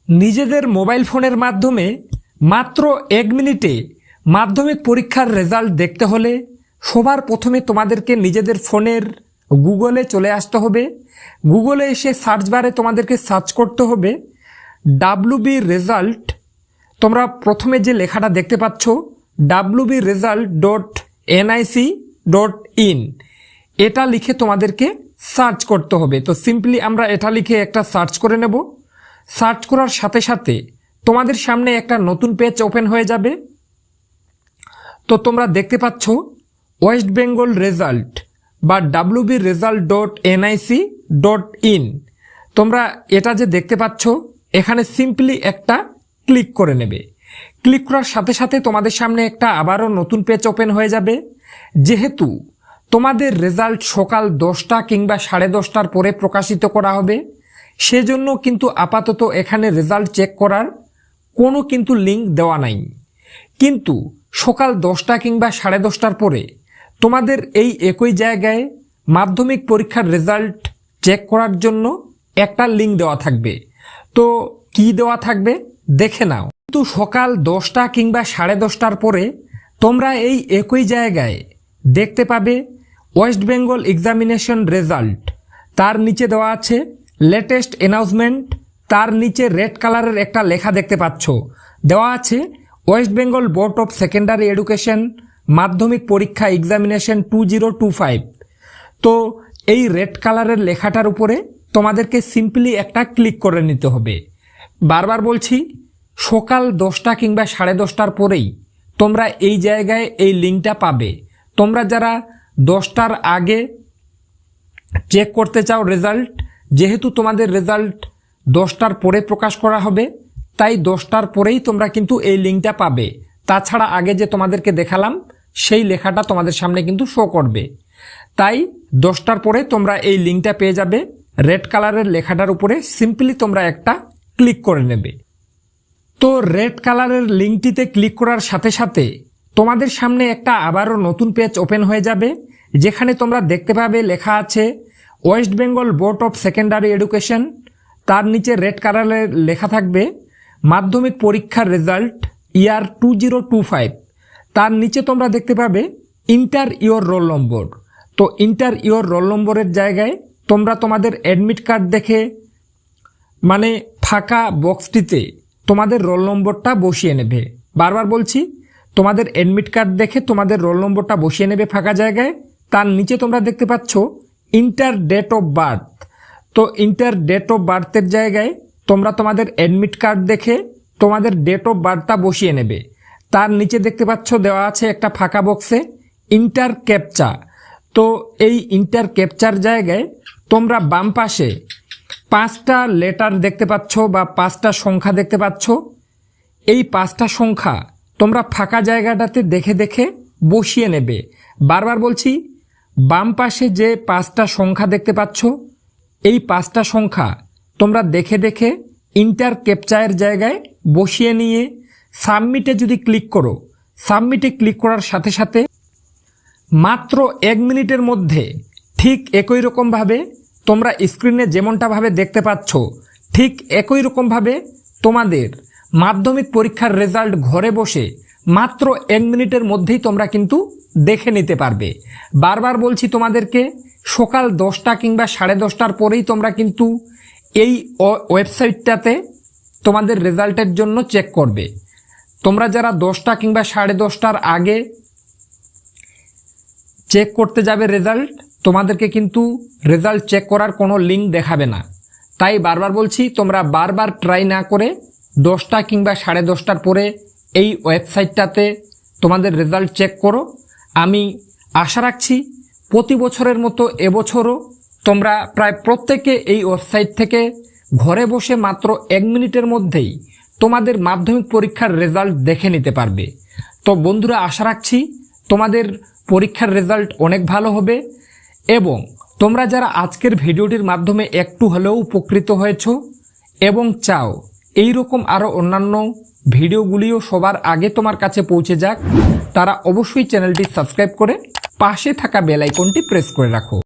নিজেদের মোবাইল ফোনের মাধ্যমে মাত্র 1 মিনিটে মাধ্যমিক পরীক্ষার রেজাল্ট দেখতে হলে সবার প্রথমে তোমাদেরকে নিজেদের ফোনের গুগলে চলে আসতে হবে। গুগলে এসে সার্চ বারে তোমাদেরকে সার্চ করতে হবে WB রেজাল্ট। তোমরা প্রথমে যে লেখাটা দেখতে পাচ্ছ wbresult.nic.in, এটা লিখে তোমাদেরকে সার্চ করতে হবে। তো সিম্পলি আমরা এটা লিখে একটা সার্চ করে নেব। সার্চ করার সাথে সাথে তোমাদের সামনে একটা নতুন পেজ ওপেন হয়ে যাবে। তো তোমরা দেখতে পাচ্ছ ওয়েস্ট বেঙ্গল রেজাল্ট বা wbresult.nic.in। তোমরা এটা যে দেখতে পাচ্ছ এখানে সিম্পলি একটা ক্লিক করে নেবে। ক্লিক করার সাথে সাথে তোমাদের সামনে একটা আবারও নতুন পেজ ওপেন হয়ে যাবে। যেহেতু তোমাদের রেজাল্ট সকাল 10টা কিংবা 10:30টার পরে প্রকাশিত করা হবে, সেজন্য কিন্তু আপাতত এখানে রেজাল্ট চেক করার কোনো কিন্তু লিঙ্ক দেওয়া নাই। কিন্তু সকাল 10টা কিংবা 10:30টার পরে তোমাদের এই একই জায়গায় মাধ্যমিক পরীক্ষার রেজাল্ট চেক করার জন্য একটা লিঙ্ক দেওয়া থাকবে। তো কি দেওয়া থাকবে দেখে নাও। কিন্তু সকাল 10টা কিংবা 10:30টার পরে তোমরা এই একই জায়গায় দেখতে পাবে ওয়েস্ট বেঙ্গল এক্সামিনেশন রেজাল্ট, তার নিচে দেওয়া আছে লেটেস্ট অ্যানাউন্সমেন্ট, তার নিচে রেড কালারের একটা লেখা দেখতে পাচ্ছ, দেওয়া আছে West Bengal board of secondary education মাধ্যমিক পরীক্ষা এক্সামিনেশন 2025। তো এই রেড কালারের লেখাটার উপরে তোমাদেরকে সিম্পলি একটা ক্লিক করে নিতে হবে। বারবার বলছি, সকাল 10টা কিংবা 10:30টার পরেই তোমরা এই জায়গায় এই লিঙ্কটা পাবে। তোমরা যারা 10টার আগে চেক করতে চাও রেজাল্ট, যেহেতু তোমাদের রেজাল্ট 10টার পরে প্রকাশ করা হবে, তাই 10টার পরেই তোমরা কিন্তু এই লিঙ্কটা পাবে। তাছাড়া আগে যে তোমাদেরকে দেখালাম সেই লেখাটা তোমাদের সামনে কিন্তু শো করবে। তাই 10টার পরে তোমরা এই লিঙ্কটা পেয়ে যাবে। রেড কালারের লেখাটার উপরে সিম্পলি তোমরা একটা ক্লিক করে নেবে। তো রেড কালারের লিঙ্কটিতে ক্লিক করার সাথে সাথে তোমাদের সামনে একটা আবারও নতুন পেজ ওপেন হয়ে যাবে, যেখানে তোমরা দেখতে পাবে লেখা আছে West Bengal board of secondary education, তার নিচে রেড কালারের লেখা থাকবে মাধ্যমিক পরীক্ষার রেজাল্ট ইয়ার 2025। তার নিচে তোমরা দেখতে পাবে ইন্টার ইয়োর রোল নম্বর। তো ইন্টার ইয়োর রোল নম্বরের জায়গায় তোমরা তোমাদের অ্যাডমিট কার্ড দেখে মানে ফাঁকা বক্সটিতে তোমাদের রোল নম্বরটা বসিয়ে নেবে। বারবার বলছি, তোমাদের অ্যাডমিট কার্ড দেখে তোমাদের রোল নম্বরটা বসিয়ে নেবে ফাঁকা জায়গায়। তার নিচে তোমরা দেখতে পাচ্ছ ইন্টার ডেট অফ বার্থ। তো ইন্টার ডেট অফ বার্থের জায়গায় তোমরা তোমাদের অ্যাডমিট কার্ড দেখে তোমাদের ডেট অফ বার্থটা বসিয়ে নেবে। তার নিচে দেখতে পাচ্ছ দেওয়া আছে একটা ফাঁকা বক্সে ইন্টার ক্যাপচা। তো এই ইন্টার ক্যাপচার জায়গায় তোমরা বাম পাশে 5টা লেটার দেখতে পাচ্ছ বা 5টা সংখ্যা দেখতে পাচ্ছ। এই 5টা সংখ্যা তোমরা ফাঁকা জায়গাটাতে দেখে দেখে বসিয়ে নেবে। বারবার বলছি, বাম পাশে যে 5টা সংখ্যা দেখতে পাচ্ছ, এই 5টা সংখ্যা তোমরা দেখে দেখে ইন্টার ক্যাপচারের জায়গায় বসিয়ে নিয়ে সাবমিটে যদি ক্লিক করো, সাবমিটে ক্লিক করার সাথে সাথে মাত্র 1 মিনিটের মধ্যে ঠিক একই রকমভাবে তোমরা স্ক্রিনে যেমনটাভাবে দেখতে পাচ্ছ, ঠিক একই রকমভাবে তোমাদের মাধ্যমিক পরীক্ষার রেজাল্ট ঘরে বসে মাত্র 1 মিনিটের মধ্যেই তোমরা কিন্তু দেখে নিতে পারবে। বারবার বলছি তোমাদেরকে, সকাল 10টা কিংবা 10:30টার পরেই তোমরা কিন্তু এই ওয়েবসাইটটাতে তোমাদের রেজাল্টের জন্য চেক করবে। তোমরা যারা 10টা কিংবা 10:30টার আগে চেক করতে যাবে রেজাল্ট, তোমাদেরকে কিন্তু রেজাল্ট চেক করার কোনো লিঙ্ক দেখাবে না। তাই বারবার বলছি, তোমরা বারবার ট্রাই না করে 10টা কিংবা 10:30টার পরে এই ওয়েবসাইটটাতে তোমাদের রেজাল্ট চেক করো। আমি আশা রাখছি প্রতি বছরের মতো এবছরও তোমরা প্রায় প্রত্যেকে এই ওয়েবসাইট থেকে ঘরে বসে মাত্র 1 মিনিটের মধ্যেই তোমাদের মাধ্যমিক পরীক্ষার রেজাল্ট দেখে নিতে পারবে। তো বন্ধুরা, আশা রাখছি তোমাদের পরীক্ষার রেজাল্ট অনেক ভালো হবে এবং তোমরা যারা আজকের ভিডিওটির মাধ্যমে একটু হলেও উপকৃত হয়েছো এবং চাও এই রকম আরও অন্যান্য ভিডিওগুলিও সবার আগে তোমার কাছে পৌঁছে যাক, তারা অবশ্যই চ্যানেলটি সাবস্ক্রাইব করে পাশে থাকা বেল আইকনটি প্রেস করে রাখো।